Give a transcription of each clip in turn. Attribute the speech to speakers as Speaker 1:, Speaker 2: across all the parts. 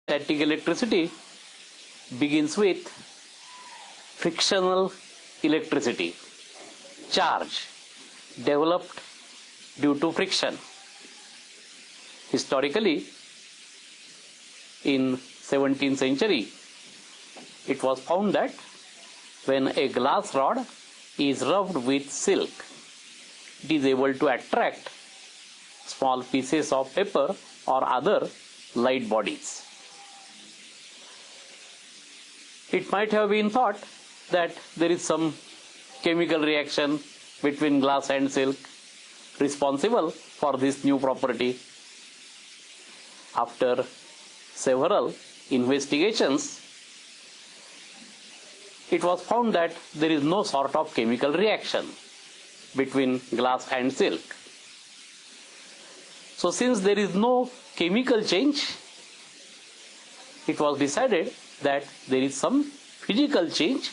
Speaker 1: Static electricity begins with frictional electricity, charge developed due to friction. Historically, in 17th century, it was found that when a glass rod is rubbed with silk, it is able to attract small pieces of paper or other light bodies. It might have been thought that there is some chemical reaction between glass and silk responsible for this new property. After several investigations, it was found that there is no sort of chemical reaction between glass and silk. So since there is no chemical change, it was decided that there is some physical change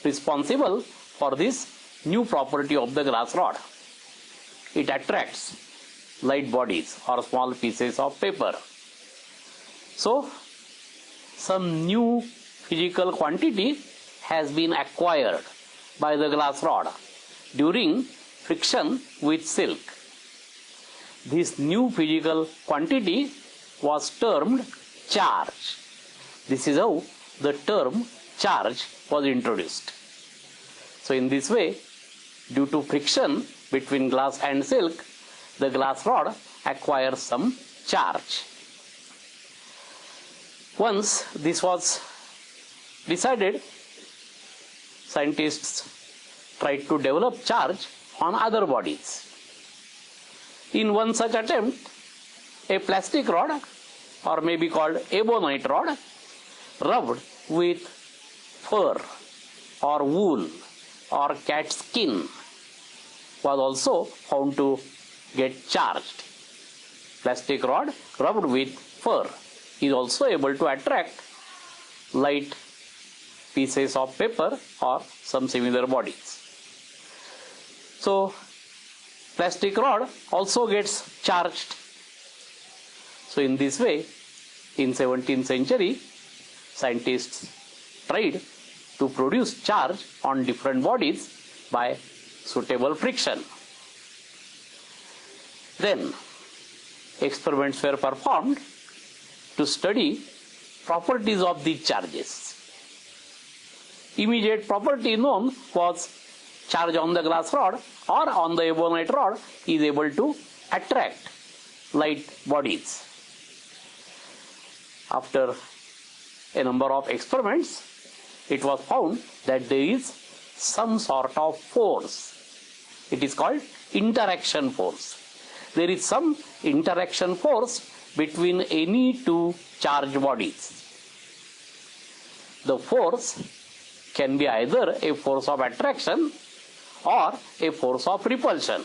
Speaker 1: responsible for this new property of the glass rod. It attracts light bodies or small pieces of paper. So some new physical quantity has been acquired by the glass rod during friction with silk. This new physical quantity was termed charge. This is how the term charge was introduced. So in this way, due to friction between glass and silk, the glass rod acquires some charge. Once this was decided, scientists tried to develop charge on other bodies. In one such attempt, a plastic rod, or maybe called ebonite rod, rubbed with fur or wool or cat skin was also found to get charged. Plastic rod rubbed with fur is also able to attract light pieces of paper or some similar bodies. So plastic rod also gets charged. So in this way, in 17th century, scientists tried to produce charge on different bodies by suitable friction. Then experiments were performed to study properties of these charges. Immediate property known was charge on the glass rod or on the ebonite rod is able to attract light bodies. After a number of experiments, it was found that there is some sort of force. It is called interaction force. There is some interaction force between any two charged bodies. The force can be either a force of attraction or a force of repulsion.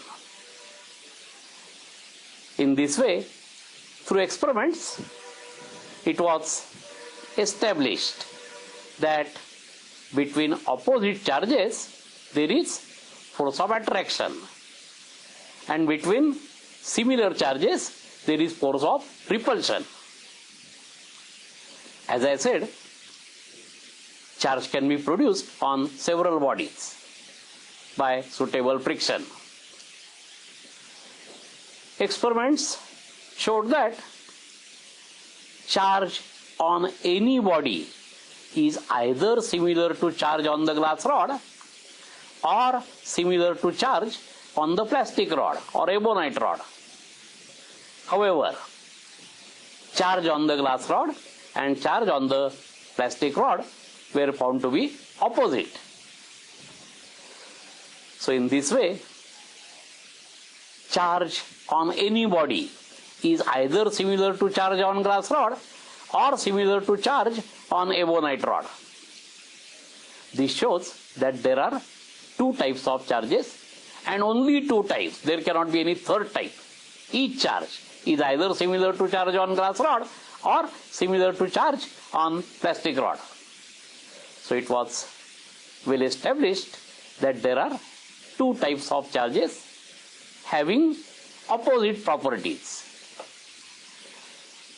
Speaker 1: In this way, through experiments, it was established that between opposite charges there is force of attraction, and between similar charges there is force of repulsion. As I said, charge can be produced on several bodies by suitable friction. Experiments showed that charge on any body is either similar to charge on the glass rod or similar to charge on the plastic rod or ebonite rod. However, charge on the glass rod and charge on the plastic rod were found to be opposite. So in this way, charge on any body is either similar to charge on glass rod or similar to charge on ebonite rod. This shows that there are two types of charges and only two types. There cannot be any third type. Each charge is either similar to charge on glass rod or similar to charge on plastic rod. So it was well established that there are two types of charges having opposite properties.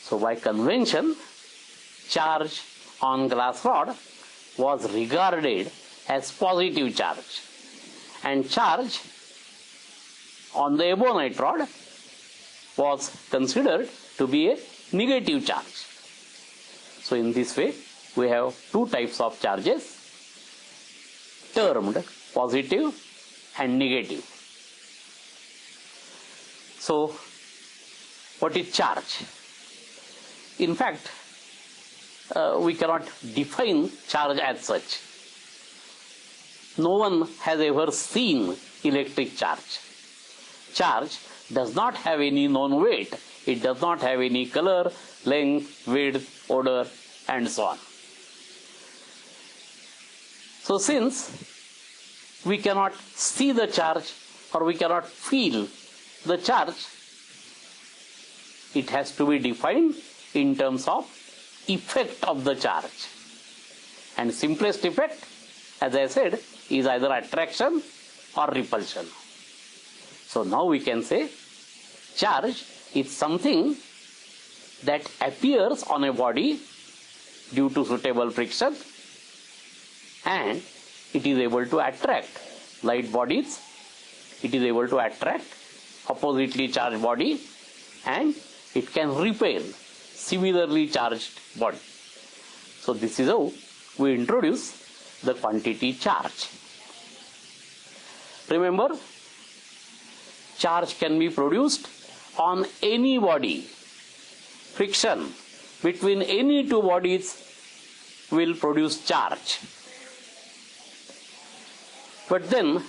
Speaker 1: So by convention, charge on glass rod was regarded as positive charge, and charge on the ebonite rod was considered to be a negative charge. So in this way, we have two types of charges termed positive and negative. So, what is charge? In fact, we cannot define charge as such. No one has ever seen electric charge. Charge does not have any known weight. It does not have any color, length, width, odor, and so on. So since we cannot see the charge or we cannot feel the charge, it has to be defined in terms of effect of the charge. And simplest effect, as I said, is either attraction or repulsion. So now we can say charge is something that appears on a body due to suitable friction, and it is able to attract light bodies, it is able to attract oppositely charged body, and it can repel similarly charged body. So this is how we introduce the quantity charge. Remember, charge can be produced on any body. Friction between any two bodies will produce charge. But then,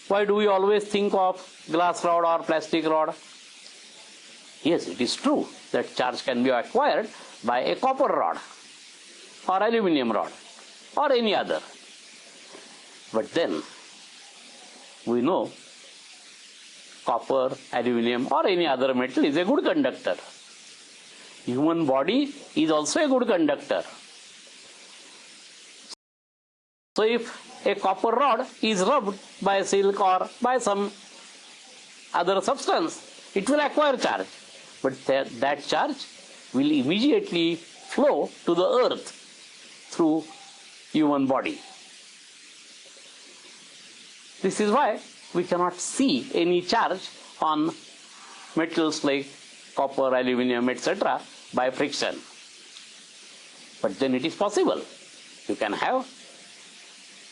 Speaker 1: why do we always think of glass rod or plastic rod? Yes, it is true that charge can be acquired by a copper rod or aluminum rod or any other. But then, we know copper, aluminum or any other metal is a good conductor. Human body is also a good conductor. So if a copper rod is rubbed by silk or by some other substance, it will acquire charge. But that charge will immediately flow to the earth through human body. This is why we cannot see any charge on metals like copper, aluminum, etc. by friction. But then it is possible. You can have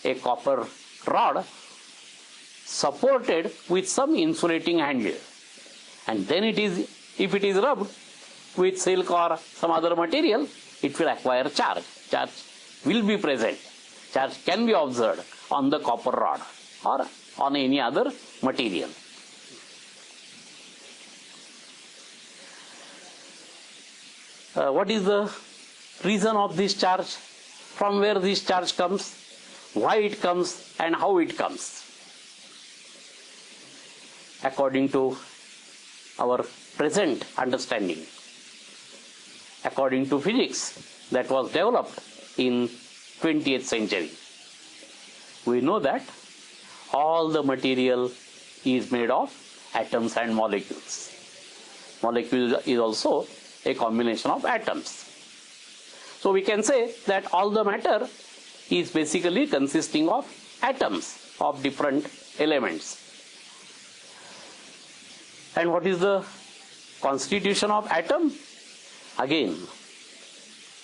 Speaker 1: a copper rod supported with some insulating handle, and then if it is rubbed with silk or some other material, it will acquire charge. Charge will be present. Charge can be observed on the copper rod or on any other material. What is the reason of this charge? From where this charge comes? Why it comes and how it comes? According to our present understanding, according to physics that was developed in 20th century, we know that all the material is made of atoms and molecules. Molecule is also a combination of atoms. So we can say that all the matter is basically consisting of atoms of different elements. And what is the constitution of atom? Again,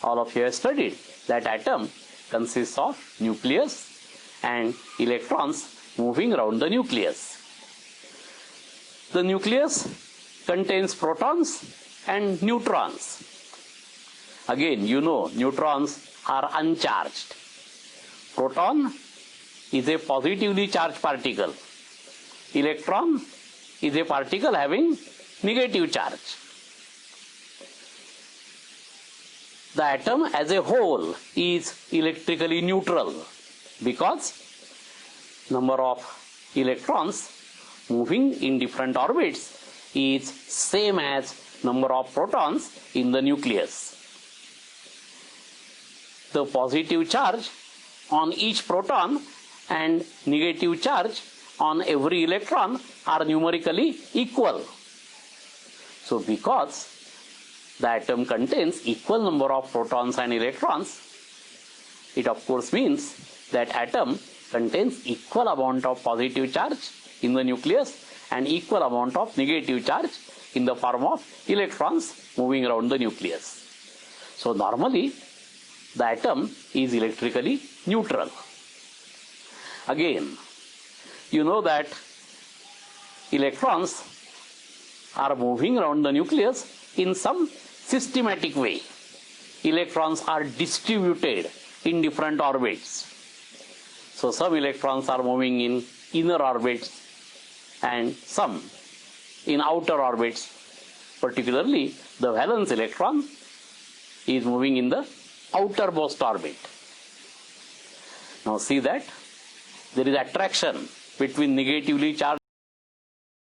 Speaker 1: all of you have studied that atom consists of nucleus and electrons moving around the nucleus. The nucleus contains protons and neutrons. Again, you know, neutrons are uncharged. Proton is a positively charged particle. Electron is a particle having negative charge. The atom as a whole is electrically neutral because number of electrons moving in different orbits is same as number of protons in the nucleus. The positive charge on each proton and negative charge on every electron are numerically equal. So because the atom contains equal number of protons and electrons, it of course means that atom contains equal amount of positive charge in the nucleus and equal amount of negative charge in the form of electrons moving around the nucleus. So normally the atom is electrically neutral. Again, you know that electrons are moving around the nucleus in some systematic way. Electrons are distributed in different orbits. So some electrons are moving in inner orbits and some in outer orbits. Particularly the valence electron is moving in the outermost orbit. Now see that there is attraction between negatively charged